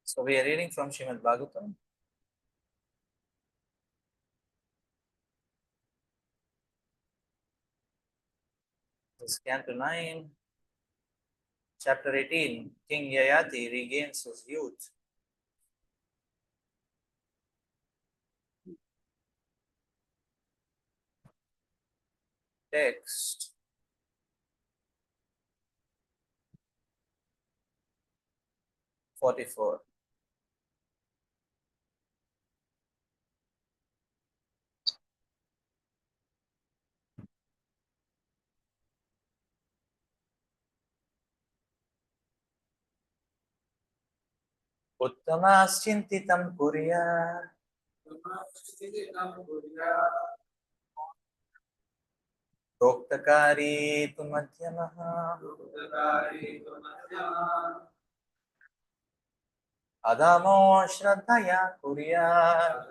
So we are reading from Srimad Bhagavatam. This is Canto 9, Chapter 18. King Yayati regains his youth. Text. (44) Uttamascintitam kuryat Proktakari tu madhyamaha Adamo shraddhaya kuryat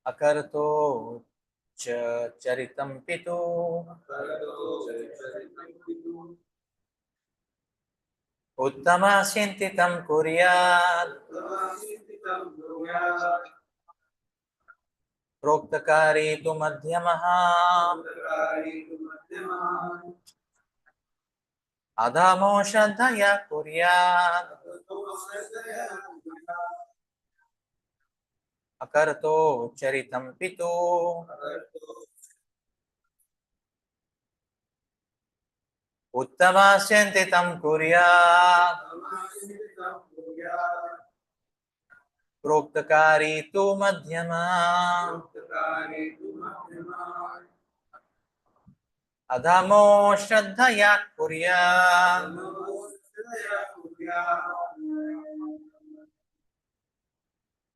Akarto charitam pitu Uttamascintitam kuryat Proktakari tu madhyamaha Adamo shraddhaya kuryat Akarto charitam pitu Uttamascintitam kuryat Proktakari tu madhyama Adamo shraddhaya kuryat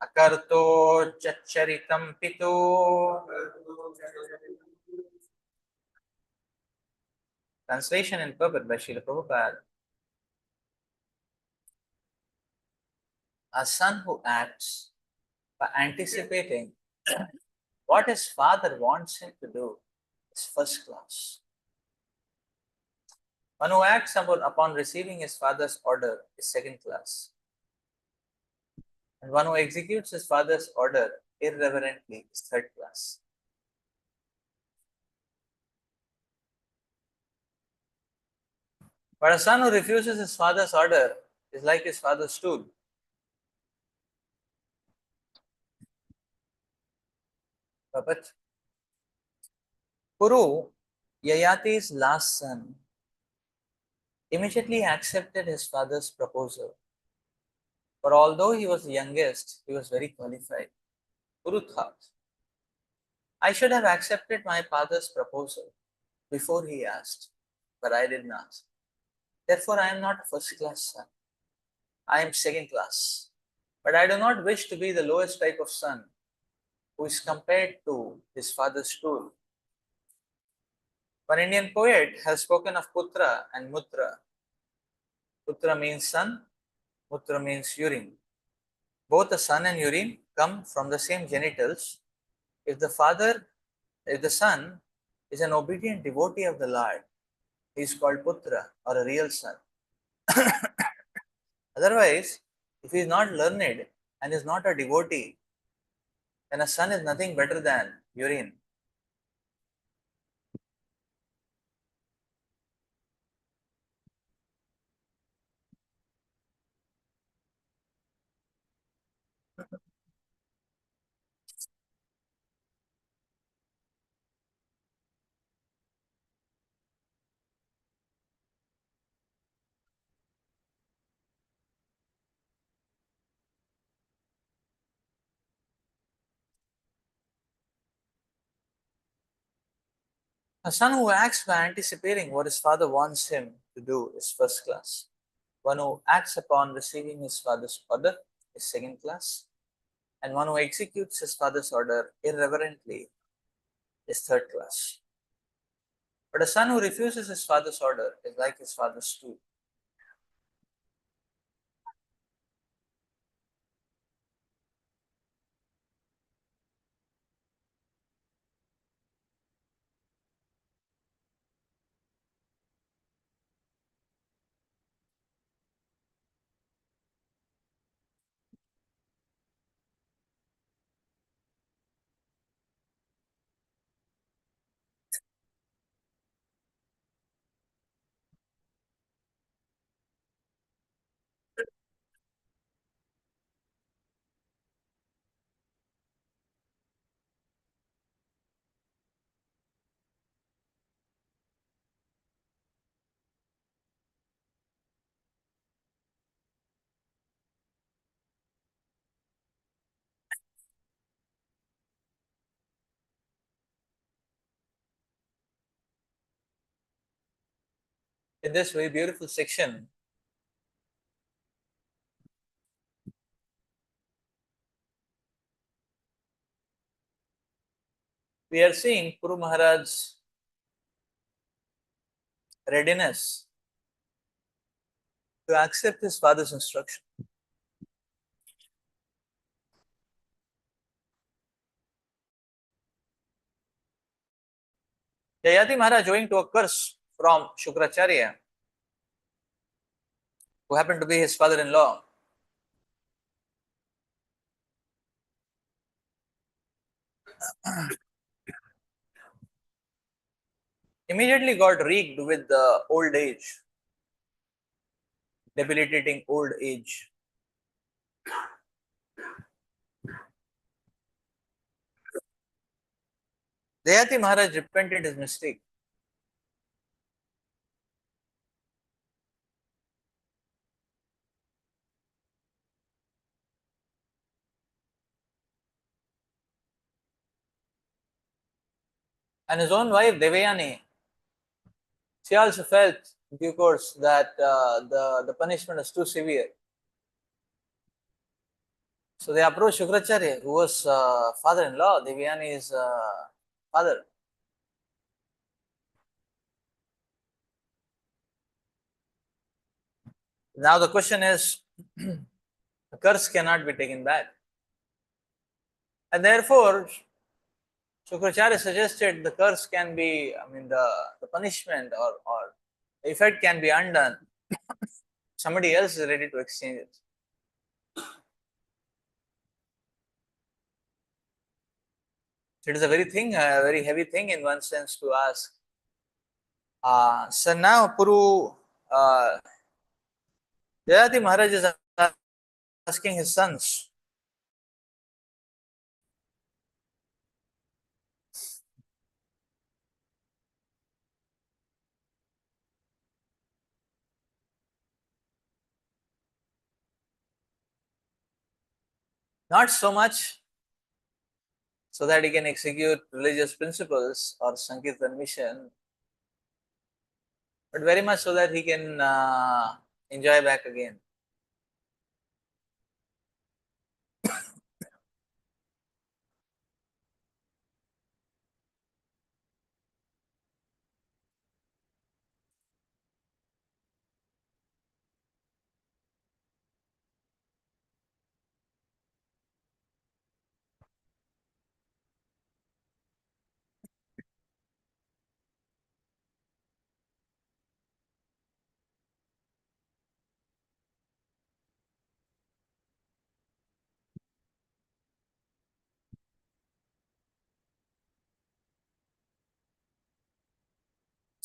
Akarto charitam pitu Translation and purport by Srila Prabhupada. A son who acts by anticipating what his father wants him to do is first class. One who acts upon receiving his father's order is second class. And one who executes his father's order irreverently is third class. But a son who refuses his father's order is like his father's stool. But Kuru, Yayati's last son, immediately accepted his father's proposal. For although he was the youngest, he was very qualified. Kuru thought, I should have accepted my father's proposal before he asked, but I did not. Therefore, I am not a first class son. I am second class. But I do not wish to be the lowest type of son who is compared to his father's stool. One Indian poet has spoken of Putra and Mutra. Putra means son, Mutra means urine. Both the son and urine come from the same genitals. If the son is an obedient devotee of the Lord, he is called Putra or a real son. Otherwise, if he is not learned and is not a devotee, then a son is nothing better than urine. A son who acts by anticipating what his father wants him to do is first class. One who acts upon receiving his father's order is second class. And one who executes his father's order irreverently is third class. But a son who refuses his father's order is like his father's stool. In this very beautiful section, we are seeing Puru Maharaj's readiness to accept his father's instruction. Yayati Maharaj, owing to a curse from Shukracharya, who happened to be his father-in-law, immediately got wreaked with the old age, debilitating old age. Yayati Maharaj repented his mistake. And his own wife, Devayani, she also felt, in due course, that the punishment was too severe. So they approached Shukracharya, who was father-in-law, Devayani's father. Now the question is, the curse cannot be taken back. And therefore, Shukracharya suggested the curse can be, the punishment or the effect can be undone. Somebody else is ready to exchange it. So it is a very heavy thing in one sense to ask. So now Puru, Jayati Maharaj is asking his sons, not so much so that he can execute religious principles or Sankirtan mission, but very much so that he can enjoy back again.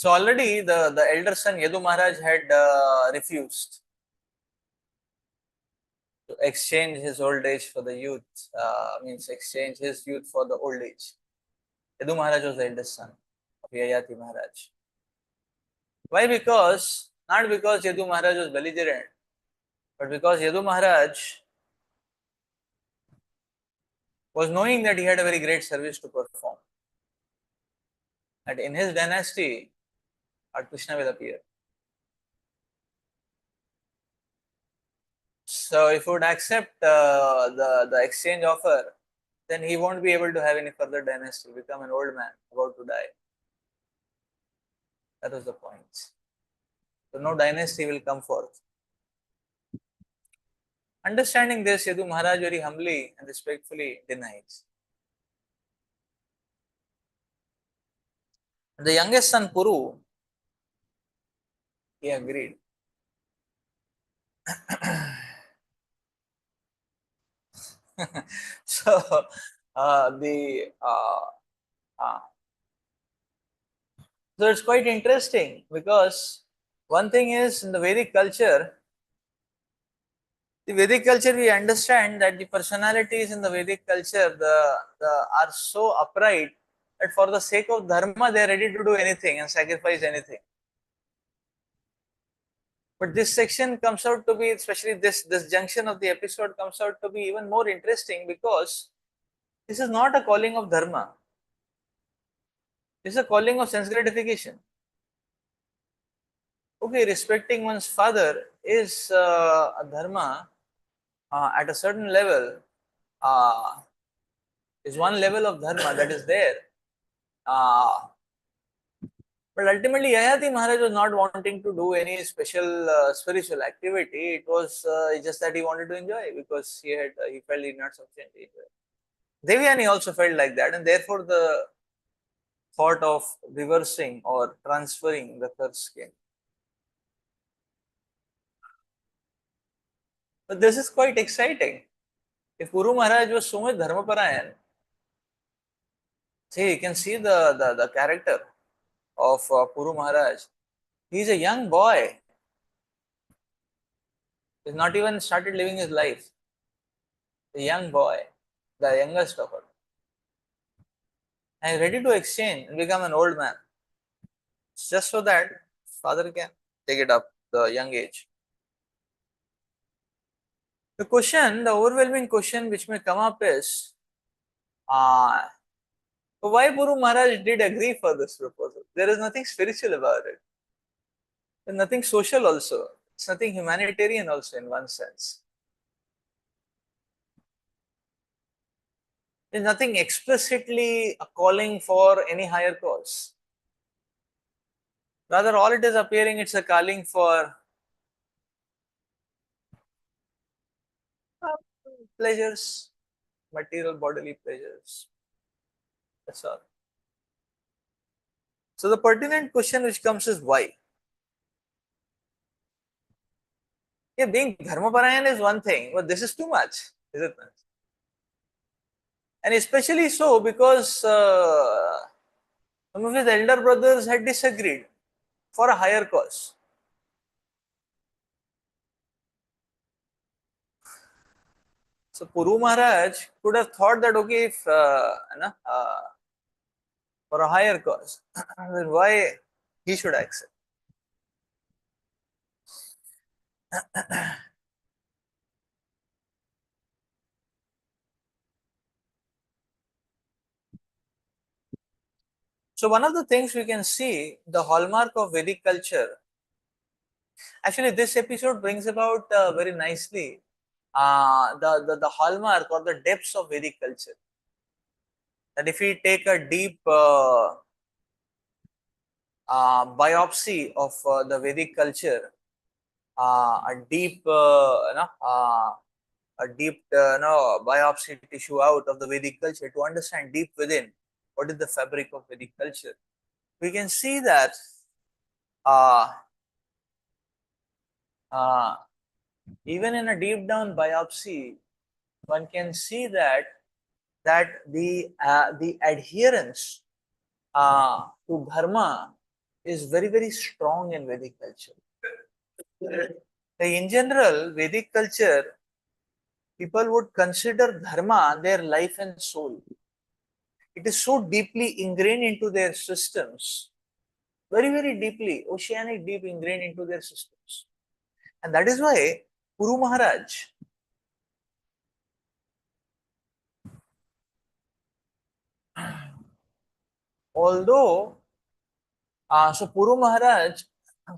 So already the elder son Yadu Maharaj had refused to exchange his old age for the youth, means exchange his youth for the old age. Yadu Maharaj was the eldest son of Yayati Maharaj. Why? Not because Yadu Maharaj was belligerent, but because Yadu Maharaj was knowing that he had a very great service to perform. And in his dynasty, Lord Krishna will appear. So if he would accept the exchange offer, then he won't be able to have any further dynasty, become an old man about to die. That was the point. So no dynasty will come forth. Understanding this, Yadu Maharaj very humbly and respectfully denies. The youngest son Puru, he agreed. So the so it's quite interesting because one thing is in the Vedic culture, we understand that the personalities in the Vedic culture are so upright that for the sake of dharma they are ready to do anything and sacrifice anything. But this section comes out to be, especially this junction of the episode comes out to be even more interesting because this is not a calling of dharma. This is a calling of sense gratification. Okay, respecting one's father is a dharma at a certain level, uh, is one level of dharma that is there. Uh, but ultimately, Yayati Maharaj was not wanting to do any special spiritual activity. It was just that he wanted to enjoy because he felt he did not sufficiently enjoy. Devyani also felt like that, and therefore the thought of reversing or transferring the curse came. But this is quite exciting. If Guru Maharaj was so much dharmaparayan, see, you can see the character of Puru Maharaj. He's a young boy. He's not even started living his life. A young boy, the youngest of all. And ready to exchange and become an old man. It's just so that father can take it up the young age. The overwhelming question which may come up is, uh, why Puru Maharaj did agree for this proposal? There is nothing spiritual about it. There's nothing social also. It's nothing humanitarian also in one sense. There's nothing explicitly calling for any higher cause. Rather, all it is appearing, it's a calling for uh, pleasures, material bodily pleasures. That's all. So the pertinent question which comes is why? Yeah, being dharmaparayan is one thing, but this is too much, is it not? And especially so because some of his elder brothers had disagreed for a higher cause. So Puru Maharaj could have thought that okay, if for a higher cause, then why he should accept? So one of the things we can see, the hallmark of Vedic culture. Actually, this episode brings about very nicely the hallmark or the depths of Vedic culture. That if we take a deep biopsy of the Vedic culture, a deep, a deep, biopsy tissue out of the Vedic culture to understand deep within what is the fabric of Vedic culture, we can see that uh, uh, even in a deep down biopsy, one can see that the adherence to dharma is very strong in Vedic culture. In general, Vedic culture, people would consider dharma their life and soul. It is so deeply ingrained into their systems, very deeply, oceanic deep ingrained into their systems. And that is why Guru Maharaj, although, so Puru Maharaj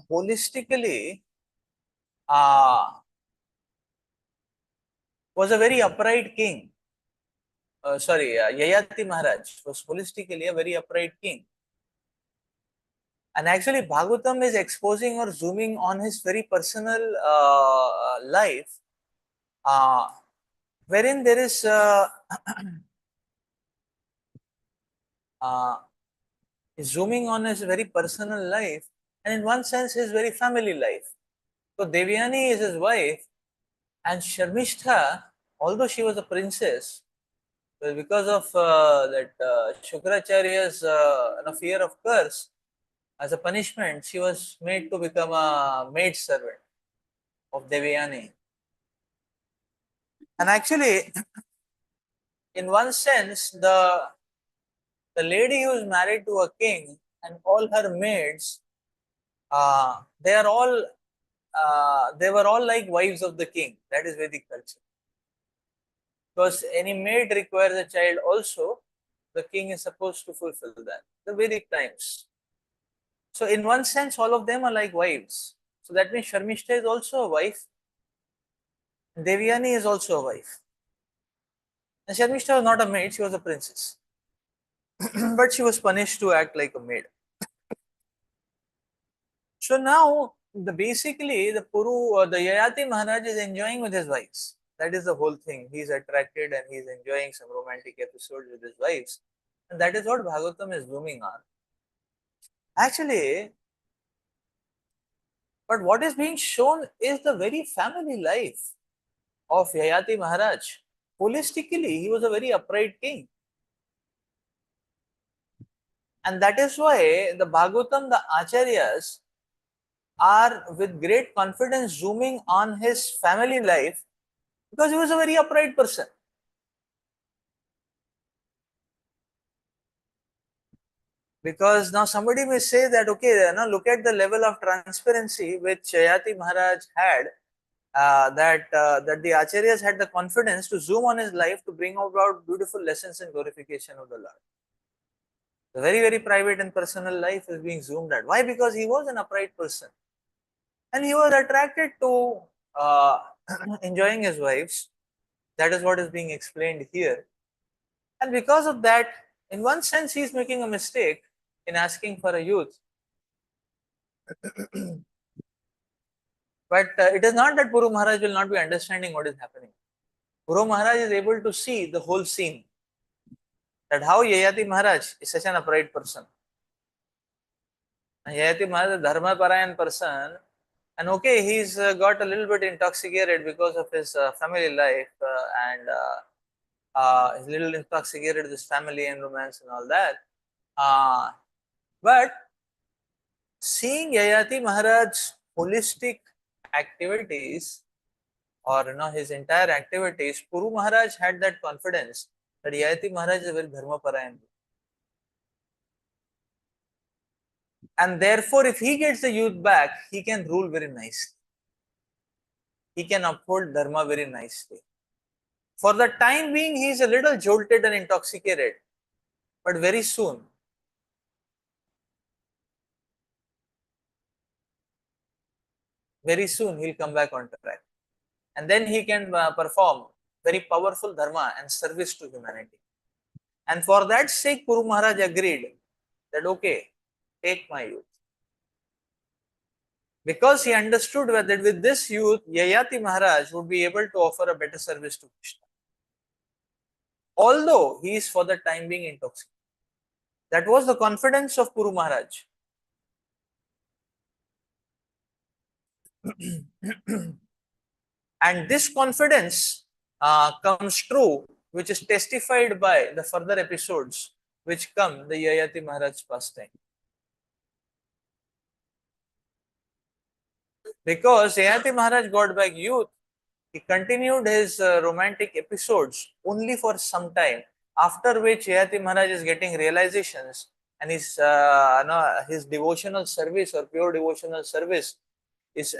holistically was a very upright king. Yayati Maharaj was holistically a very upright king. And actually, Bhagavatam is exposing or zooming on his very personal life, uh, wherein there is uh, zooming on his very personal life, and in one sense, his very family life. So, Devyani is his wife, and Sharmishtha, although she was a princess, well, because of that Shukracharya's fear of curse, as a punishment, she was made to become a maid servant of Devyani. And actually, in one sense, the lady who is married to a king and all her maids, they are all they were all like wives of the king. That is Vedic culture. Because any maid requires a child also, the king is supposed to fulfill that. The Vedic times. So in one sense, all of them are like wives. So that means Sharmishta is also a wife. Devyani is also a wife. And Sharmishta was not a maid, she was a princess. But she was punished to act like a maid. So now, the Yayati Maharaj is enjoying with his wives. That is the whole thing. He's attracted and he's enjoying some romantic episodes with his wives. And that is what Bhagavatam is zooming on. Actually, but what is being shown is the very family life of Yayati Maharaj. Holistically, he was a very upright king. And that is why the Bhagavatam, the Acharyas, are with great confidence zooming on his family life because he was a very upright person. Because now somebody may say that, okay, now look at the level of transparency which Yayati Maharaj had, that the Acharyas had the confidence to zoom on his life to bring about beautiful lessons in glorification of the Lord. The very, very private and personal life is being zoomed at. Why? Because he was an upright person. And he was attracted to enjoying his wives. That is what is being explained here. And because of that, in one sense, he is making a mistake in asking for a youth. But it is not that Puru Maharaj will not be understanding what is happening. Puru Maharaj is able to see the whole scene. That how Yayati Maharaj is such an upright person. And Yayati Maharaj is a Dharma Parayan person. And okay, he's got a little bit intoxicated because of his family life and he's a little intoxicated with his family and romance and all that. But seeing Yayati Maharaj's holistic activities or his entire activities, Puru Maharaj had that confidence that Yayati Maharaj is a very Dharma Parayan. And therefore, if he gets the youth back, he can rule very nicely. He can uphold Dharma very nicely. For the time being, he is a little jolted and intoxicated, but very soon he'll come back on track. And then he can perform very powerful Dharma and service to humanity. And for that sake, Puru Maharaj agreed that, okay, take my youth. Because he understood that with this youth, Yayati Maharaj would be able to offer a better service to Krishna. Although he is for the time being intoxicated. That was the confidence of Puru Maharaj. And this confidence comes true, which is testified by the further episodes which come the Yayati Maharaj pastime. Because Yayati Maharaj got back youth, he continued his romantic episodes only for some time, after which Yayati Maharaj is getting realizations and his devotional service or pure devotional service is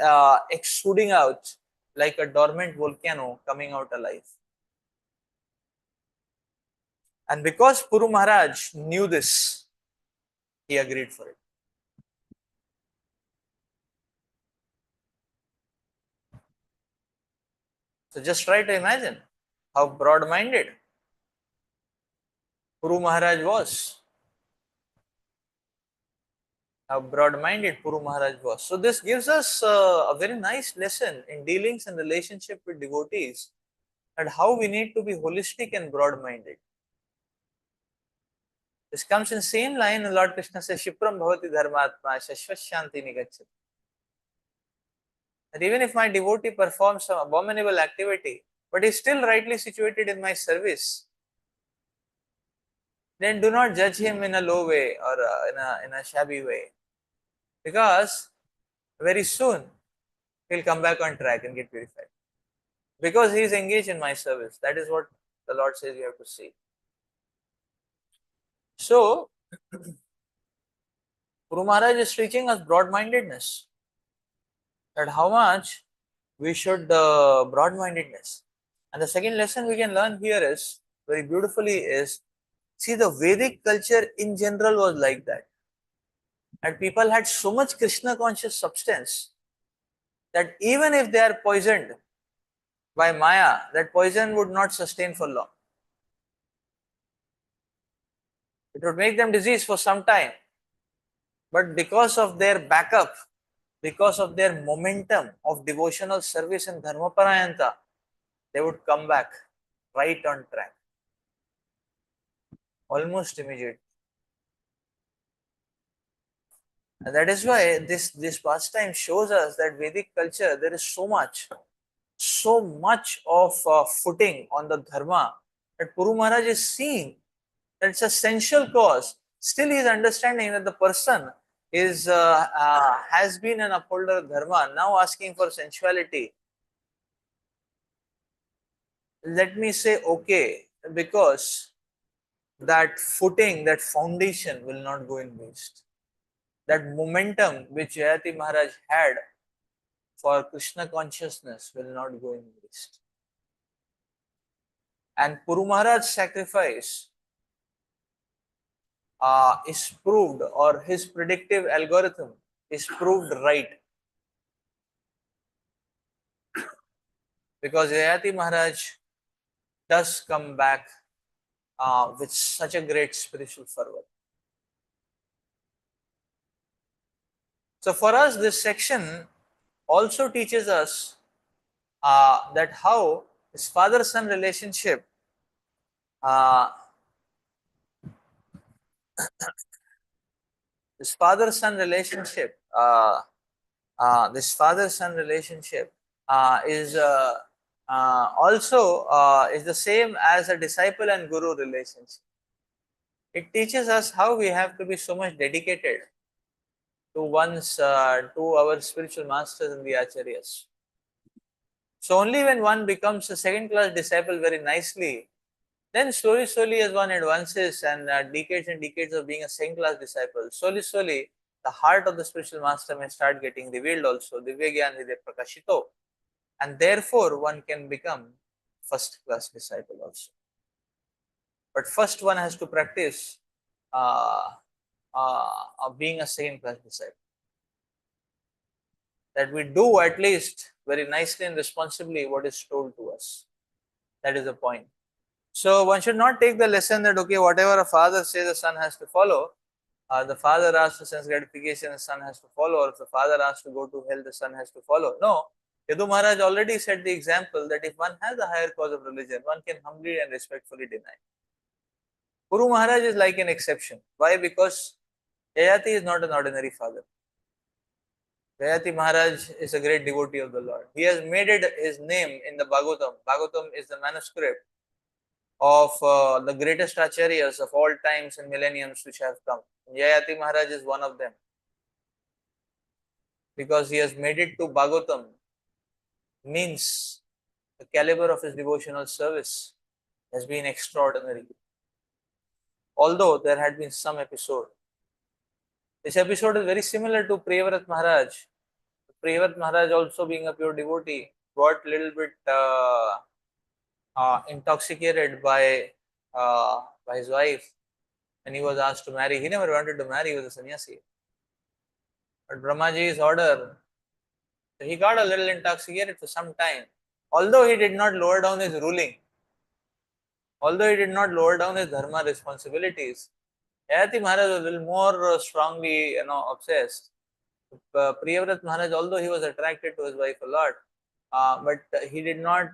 exuding out like a dormant volcano coming out alive. And because Puru Maharaj knew this, he agreed for it. So just try to imagine how broad-minded Puru Maharaj was. How broad-minded Puru Maharaj was. So this gives us a very nice lesson in dealings and relationship with devotees and how we need to be holistic and broad-minded. This comes in same line and Lord Krishna says, Shipram bhavati dharmatma shashvat shanti nigacchati. That even if my devotee performs some abominable activity, but is still rightly situated in my service, then do not judge him in a low way or in a shabby way. Because very soon he'll come back on track and get purified. Because he is engaged in my service. That is what the Lord says you have to see. So, Guru Maharaj is teaching us broad-mindedness. That how much we should broad-mindedness. And the second lesson we can learn here is, very beautifully is, see the Vedic culture in general was like that. And people had so much Krishna conscious substance that even if they are poisoned by Maya, that poison would not sustain for long. It would make them diseased for some time. But because of their backup, because of their momentum of devotional service and dharmaparayanta, they would come back right on track, almost immediately. And that is why this pastime shows us that Vedic culture, there is so much of footing on the dharma that Puru Maharaj is seeing that it's essential cause. Still, he is understanding that the person is has been an upholder of dharma, now asking for sensuality. Let me say okay, because that footing, that foundation will not go in waste. That momentum which Jayati Maharaj had for Krishna consciousness will not go in waste. And Puru Maharaj's sacrifice is proved, or his predictive algorithm is proved right, because Jayati Maharaj does come back with such a great spiritual fervor. So for us, this section also teaches us that how his father-son relationship uh, this father-son relationship this father-son relationship is also is the same as a disciple and guru relationship. It teaches us how we have to be so much dedicated to our spiritual masters and the acharyas. So only when one becomes a second-class disciple very nicely, then slowly as one advances and decades of being a second-class disciple, slowly, the heart of the spiritual master may start getting revealed also. Divya Gyan Hridaya Prakashito. And therefore, one can become first-class disciple also. But first one has to practice being a second-class disciple. That we do at least very nicely and responsibly what is told to us. That is the point. So one should not take the lesson that, okay, whatever a father says, the son has to follow. The father asks for sense gratification, the son has to follow. Or if the father asks to go to hell, the son has to follow. No. Yadu Maharaj already set the example that if one has a higher cause of religion, one can humbly and respectfully deny. Guru Maharaj is like an exception. Why? Because Jayati is not an ordinary father. Jayati Maharaj is a great devotee of the Lord. He has made it his name in the Bhagavatam. Bhagavatam is the manuscript of the greatest acharyas of all times and millenniums which have come. Jayati Maharaj is one of them. Because he has made it to Bhagavatam means the caliber of his devotional service has been extraordinary. Although there had been some episode. This episode is very similar to Priyavrat Maharaj. Priyavrat Maharaj, also being a pure devotee, got a little bit intoxicated by his wife, and he was asked to marry. He never wanted to marry, he was a sannyasi. But Brahmaji's order, he got a little intoxicated for some time. Although he did not lower down his ruling, although he did not lower down his dharma responsibilities, Jayati Maharaj was a little more strongly, obsessed. Priyavrat Maharaj, although he was attracted to his wife a lot, but he did not,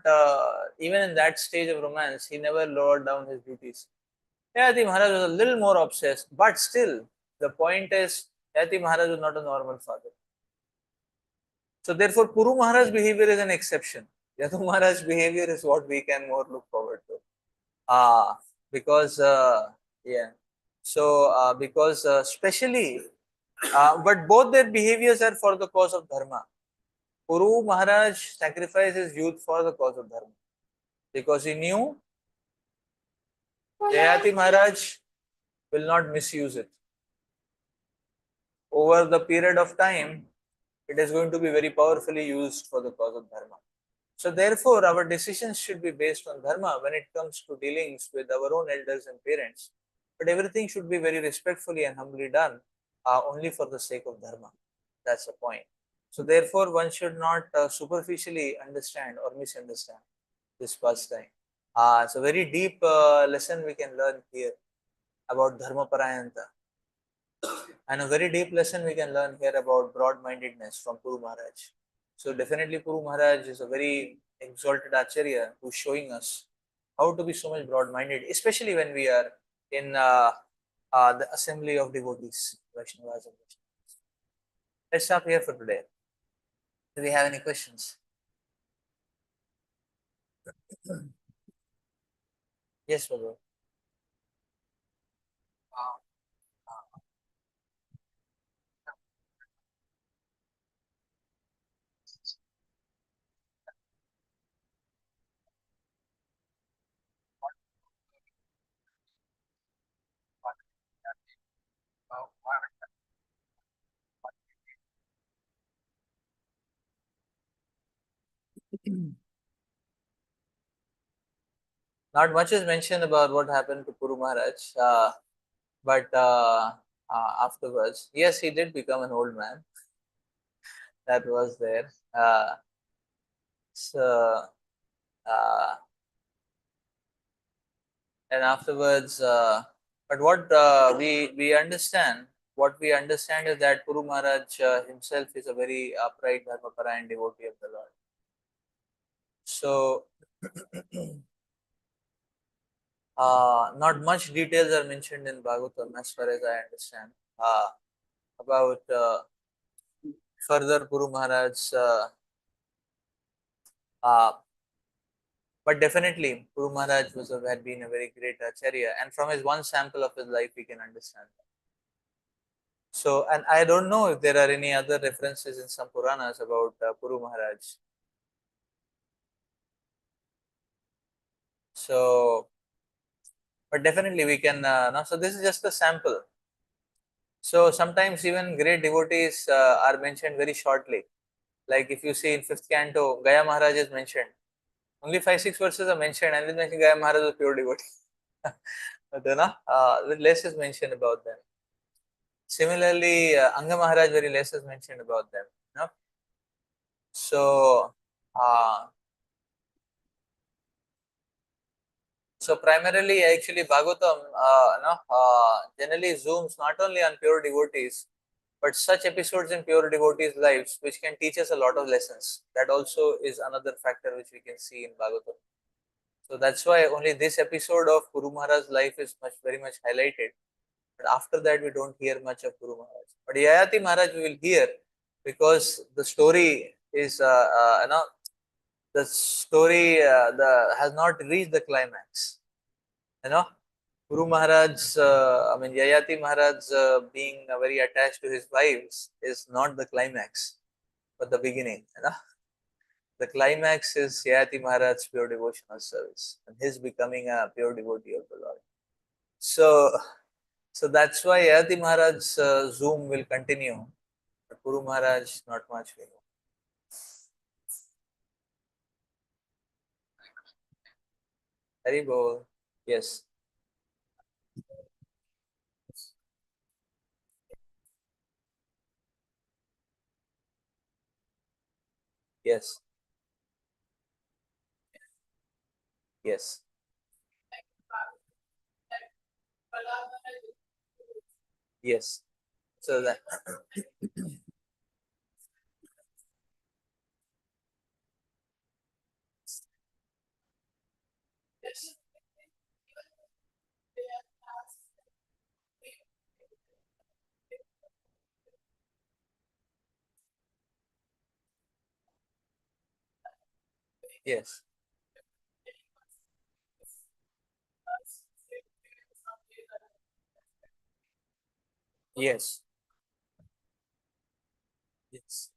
even in that stage of romance, he never lowered down his duties. Jayati Maharaj was a little more obsessed, but still, the point is, Jayati Maharaj was not a normal father. So therefore, Puru Maharaj's behavior is an exception. Yadu Maharaj's behavior is what we can more look forward to. Because, yeah. So, because especially, but both their behaviors are for the cause of dharma. Puru Maharaj sacrificed his youth for the cause of dharma. Because he knew Jayati Maharaj will not misuse it. Over the period of time, it is going to be very powerfully used for the cause of dharma. So therefore, our decisions should be based on dharma when it comes to dealings with our own elders and parents. But everything should be very respectfully and humbly done. only for the sake of dharma. That's the point. So therefore, one should not superficially understand or misunderstand this pastime. It's a very deep lesson we can learn here about dharma parayanta, and a very deep lesson we can learn here about broad-mindedness from Puru Maharaj. So definitely Puru Maharaj is a very exalted Acharya who's showing us how to be so much broad-minded, especially when we are in the assembly of devotees, Vaishnavas and Vaishnavas. Let's stop here for today. Do we have any questions? Yes, Prabhu. Not much is mentioned about what happened to Puru Maharaj, but afterwards, yes, he did become an old man. That was there. So, uh, and afterwards, but what what we understand is that Puru Maharaj himself is a very upright Dharmaparayan devotee of the Lord. So, not much details are mentioned in Bhagavatam as far as I understand about further Puru Maharaj's. Uh, but definitely, Puru Maharaj had been a very great acharya, and from his one sample of his life, we can understand that. So, and I don't know if there are any other references in some Puranas about Puru Maharaj. So, but definitely we can. No, so this is just a sample. So sometimes even great devotees are mentioned very shortly. Like if you see in fifth canto, Gaya Maharaj is mentioned. Only 5-6 verses are mentioned, and then Gaya Maharaj is a pure devotee. But then, less is mentioned about them. Similarly, Anga Maharaj, very less is mentioned about them. No? So, uh, so primarily, actually, Bhagavatam, generally zooms not only on pure devotees, but such episodes in pure devotees' lives which can teach us a lot of lessons. That also is another factor which we can see in Bhagavatam. So that's why only this episode of Guru Maharaj's life is very much highlighted. But after that, we don't hear much of Guru Maharaj. But Yayati Maharaj we will hear because the story is, the story has not reached the climax. You know, Guru Maharaj, Yayati Maharaj being very attached to his wives is not the climax, but the beginning. The climax is Yayati Maharaj's pure devotional service and his becoming a pure devotee of the Lord. So, so that's why Yayati Maharaj's zoom will continue. But Guru Maharaj, not much we know. Hari Bol. Yes, yes, yes. Yes. So that yes, yes, yes, yes,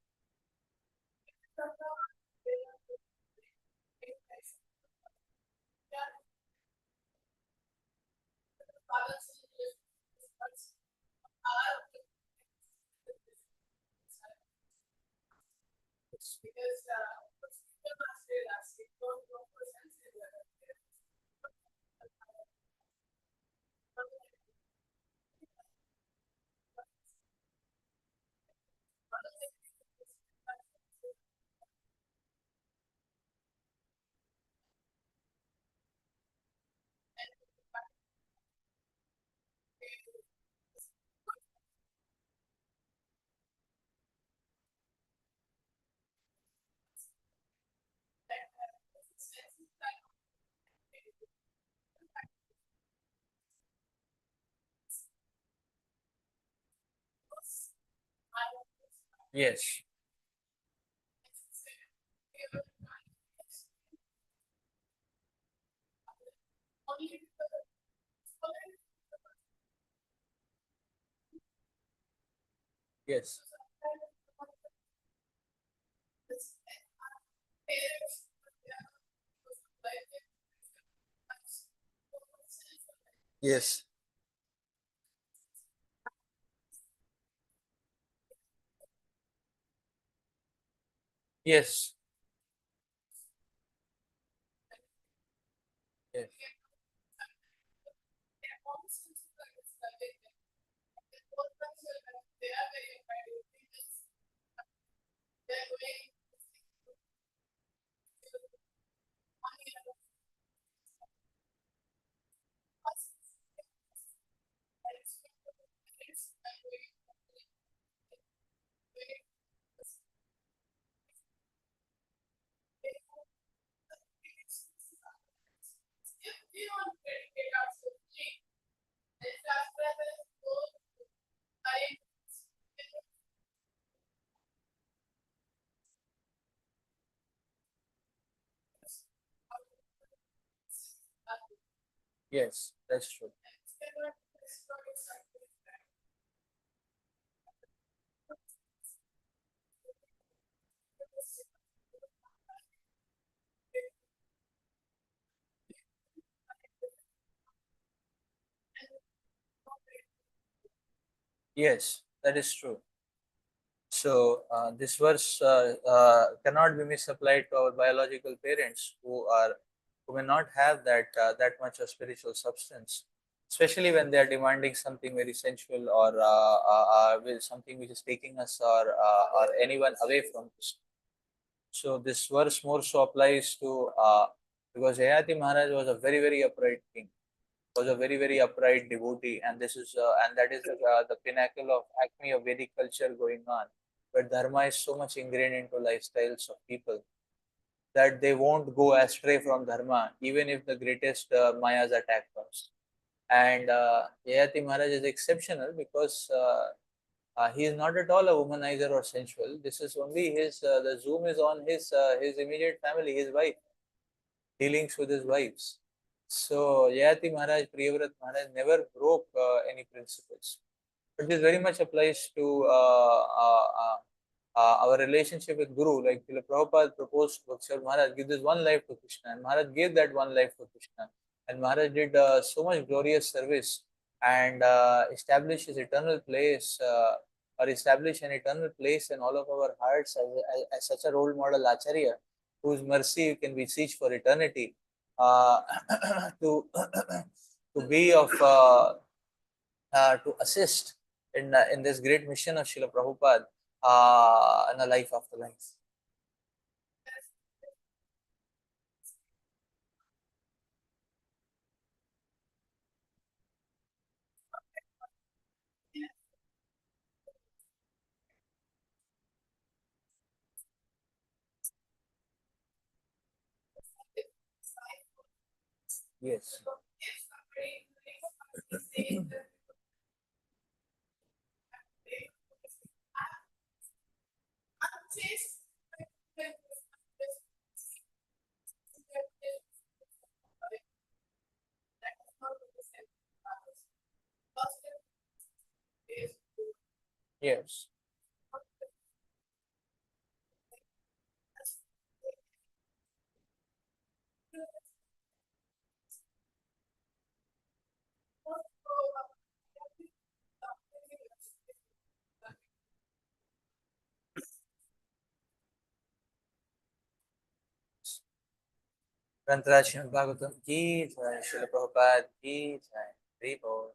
Yes. Yes. Yes. Yes. Yes. Yes. That's true. Yes, that is true. So this verse cannot be misapplied to our biological parents who may not have that much of spiritual substance, especially when they are demanding something very sensual or with something which is taking us or anyone away from us. So this verse more so applies to because Hayati Maharaj was a very upright king, was a very upright devotee, and this is and that is the pinnacle of acme of Vedic culture going on, where dharma is so much ingrained into lifestyles of people that they won't go astray from dharma, even if the greatest mayas attack comes. And Yayati Maharaj is exceptional because he is not at all a womanizer or sensual. This is only his the zoom is on his immediate family, his wife, dealings with his wives. So Yayati Maharaj, Priyavrat Maharaj never broke any principles. But this very much applies to our relationship with Guru. Like Srila Prabhupada proposed to Bhakti Maharaj, give this one life to Krishna. And Maharaj gave that one life to Krishna. And Maharaj did so much glorious service and established his eternal place or establish an eternal place in all of our hearts as such a role model Acharya, whose mercy you can beseech for eternity. Uh, to to be of to assist in this great mission of Srila Prabhupada in a life after life. Yes. Yes. ग्रंथराज Shrimad Bhagavatam की जय, श्रील प्रभुपाद की जय, हरि बोल।